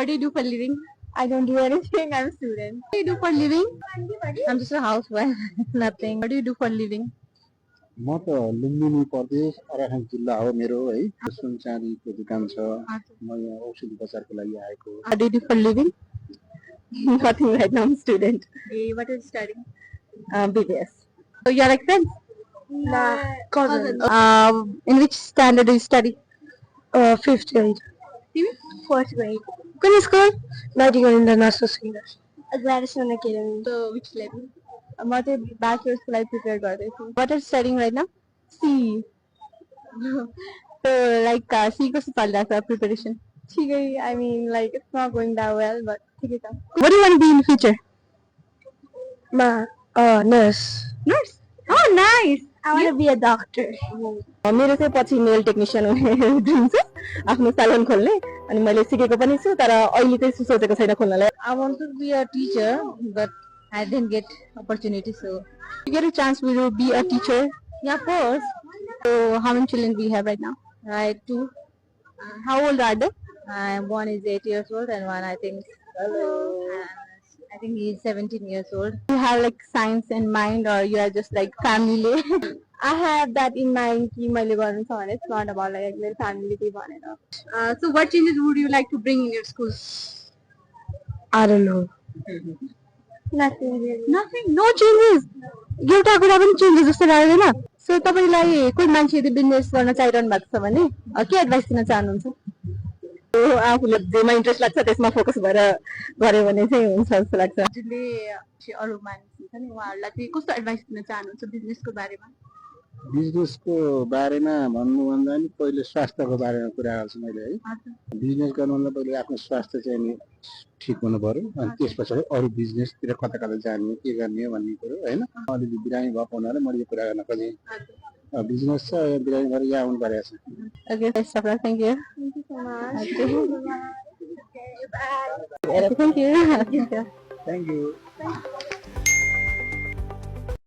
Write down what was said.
What do you do for living? I don't do anything. I'm a student. What do you do for living? I'm just a housewife. Nothing. What do you do for living? म त लुम्बिनी प्रदेश अराखान जिल्ला हो मेरो है सुन चाँदीको दोकान छ म यहाँ औषधि बजारको लागि आएको What do you do for living? Nothing right now. I'm a student. Hey, what are you studying? BBS. So you're like friends? Nah, cousin. In which standard do you study? Fifth grade. Fourth grade. Which school? Nightingale International School. Gladstone Academy. So which level? म चाहिँ ब्याचलर्सको लागि prepare गर्दैछु. What are you studying right now? C. So like C कस्तो चलिरहेको preparation? ठिकै, I mean like it's not going that well, but ठिकै छ. What do you want to be in the future? Nurse. Nurse. Oh, nice. I want to be a doctor. मेरो चाहिँ पछि nail technician हुने dream छ आफ्नो salon खोल्ने अनि मैले सिकेको पनि छु तर अहिले चाहिँ सोचेको छैन खोल्नलाई. I want to be a teacher but I didn't get opportunity, so you get a chance we will be a teacher. Yeah, of course. So how many children we have right now? Right, 2. How old are they? One is 8 years old and one I think. I think he is 17 years old. You have like science in mind or you are just like family? I have that in mind कि मैले गर्नु छ भने it's not about like मेरो family कै भनेर. So what changes would you like to bring in your school? I don't know. Nothing really. Nothing, no changes. एउटा कुरा पनि चेन्जेस जस्तो लाग्दैन. सो तपाईलाई कोही मान्छे यदि बिजनेस गर्न चाहिरहनु भएको छ भने के एडभाइस दिन चाहनुहुन्छ? आफूले जेमा इन्ट्रेस्ट लाग्छ त्यसमा फोकस भएर गर्यो भने चाहिँ हुन्छ जस्तो लाग्छ. जुनले अरू मानिस हुन्छ नि उहाँहरूलाई चाहिँ कस्तो एडभाइस दिन चाहनुहुन्छ बिजनेसको बारेमा? बिजनेसको बारेमा भन्नुभन्दा नि पहिले स्वास्थ्यको बारेमा कुरा गर्छु मैले है बिजनेस गर्नुभन्दा पहिले आफ्नो स्वास्थ्य चाहिँ नि ठिक हुनु पर्यो अनि त्यस पछाडि अरू बिजनेसतिर कता कता जाने के गर्ने भन्ने कुरो हैन अलिकति बिरामी भएको हुनाले मैले यो कुरा गर्न खोजेँ बिजनेस छ बिरामी भएर यहाँ आउनु परेको छ. Okay, best of luck. Thank you. Thank you so much. Thank you. Thank you.